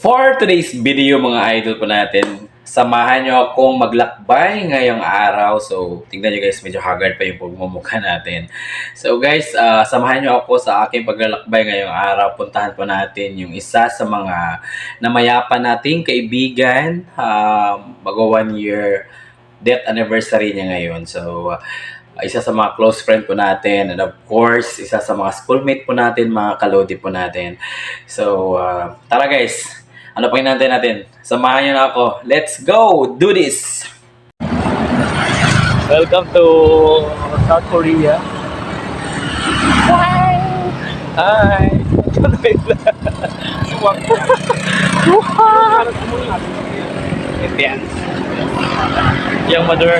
For today's video mga idol po natin, samahan nyo akong maglakbay ngayong araw. So, tingnan nyo guys, medyo haggard pa yung pagmumukha natin. So guys, samahan nyo ako sa aking paglalakbay ngayong araw. Puntahan po natin yung isa sa mga namayapa nating kaibigan. Mag 1 year death anniversary niya ngayon. So, isa sa mga close friend po natin, and of course, isa sa mga schoolmate po natin, mga kalodi po natin. So, tara guys, ano pa hinantay natin? Samahan niyo na ako. Let's go! Do this! Welcome to South Korea. Hi! Hi! Yan. Yang mother.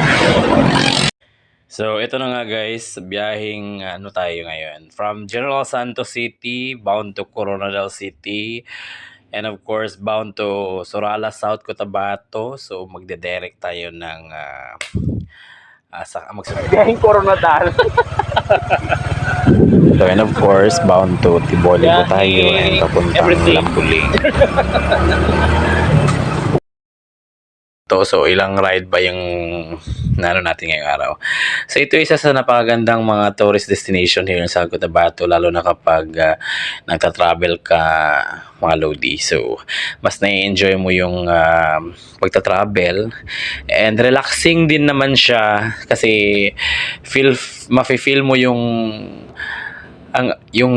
So, ito na nga guys, biyaheng ano tayo ngayon. From General Santos City, bound to Coronadal City. And of course, bound to Sorala, South Cotabato. So, magde-direct tayo ng biyaheng Coronadal. So, and of course, bound to Tiboli po tayo and papuntang Lampuling. So, ilang ride ba yung natin ngayong araw? So, ito isa sa napakagandang mga tourist destination here sa Cotabato, lalo na kapag nagta-travel ka, mga lodi. So, mas na-enjoy mo yung pagta-travel, and relaxing din naman siya kasi mafe-feel mo yung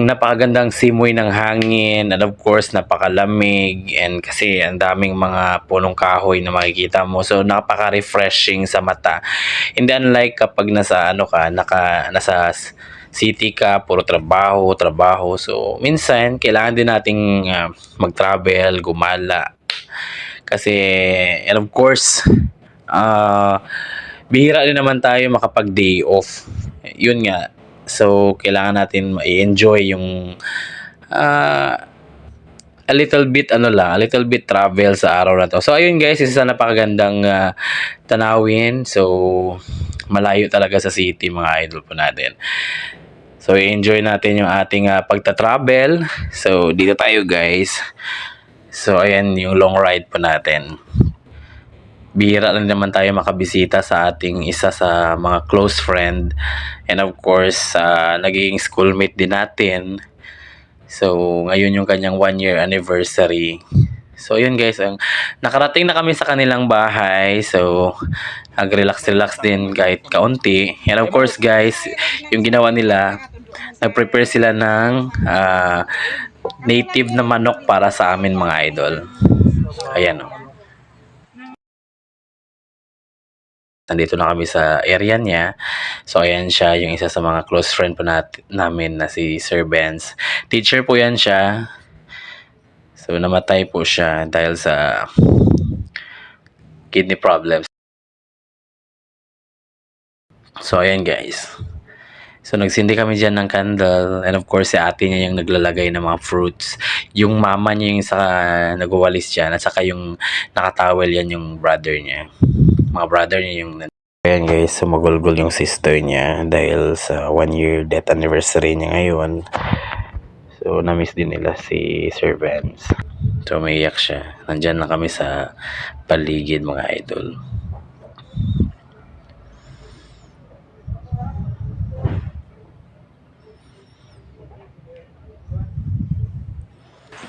napakagandang simoy ng hangin, and of course napakalamig, and kasi ang daming mga punong kahoy na makikita mo, so napaka-refreshing sa mata. Hindi unlike kapag nasa nasa city ka, puro trabaho. So minsan kailangan din nating mag-travel, gumala, kasi and of course bihira din naman tayo makapag day off, yun nga. So, kailangan natin i-enjoy yung a little bit travel sa araw na to. So, ayun guys, isa sa napakagandang tanawin. So, malayo talaga sa city, mga idol po natin. So, i-enjoy natin yung ating pagta-travel. So, dito tayo guys. So, ayan yung long ride po natin. Bihira lang naman tayo makabisita sa ating isa sa mga close friend, and of course naging schoolmate din natin. So ngayon yung kanyang 1 year anniversary. So yun guys, nakarating na kami sa kanilang bahay. So nag-relax din kahit kaunti. And of course guys, yung ginawa nila, nag-prepare sila ng native na manok para sa amin, mga idol. Ayan o. Nandito na kami sa area niya. So, ayan siya, yung isa sa mga close friend po namin na si Sir Benz. Teacher po yan siya. So, namatay po siya dahil sa kidney problems. So, ayan guys. So, nagsindi kami dyan ng candle. And of course, si ate niya yung naglalagay ng mga fruits. Yung mama niya yung nagwawalis dyan. At saka yung nakatawel yan yung brother niya. Mga brother niya yung... Ayan guys, sumugulgol yung sister niya dahil sa 1 year death anniversary niya ngayon. So, na-miss din nila si Sir Vance. So, umiiyak siya. Nandyan na kami sa paligid, mga idol.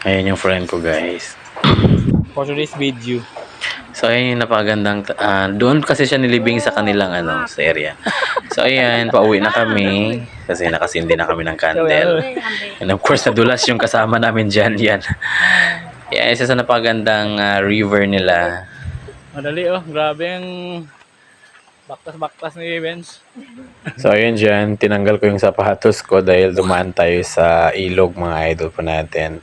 Ayan yung friend ko guys. For today's video. So, ayan yung napagandang... doon kasi siya nilibing sa kanilang sa area. So, ayan, pauwi na kami. Kasi nakasindi na kami ng candle. And of course, nadulas yung kasama namin dyan. Yan. Yan, isa sa napagandang river nila. Madali oh, grabe yung baktas-baktas ni Benz. So, ayun dyan, tinanggal ko yung sapatos ko dahil dumaan tayo sa ilog, mga idol po natin.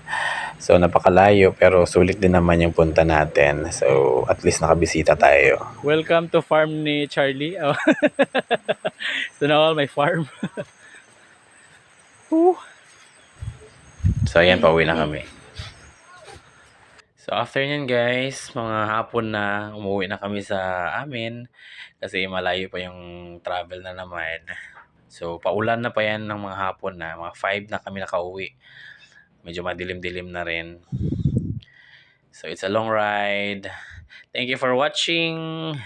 So, napakalayo pero sulit din naman yung punta natin. So, at least nakabisita tayo. Welcome to farm ni Charlie. Oh. So now all my farm. So, ayan, pauwi na kami. So, after nyan guys, mga hapon na, umuwi na kami sa amin. Kasi malayo pa yung travel na naman. So, paulan na pa yan ng mga hapon na. Mga 5 na kami nakauwi. Medyo madilim-dilim na rin. So it's a long ride. Thank you for watching.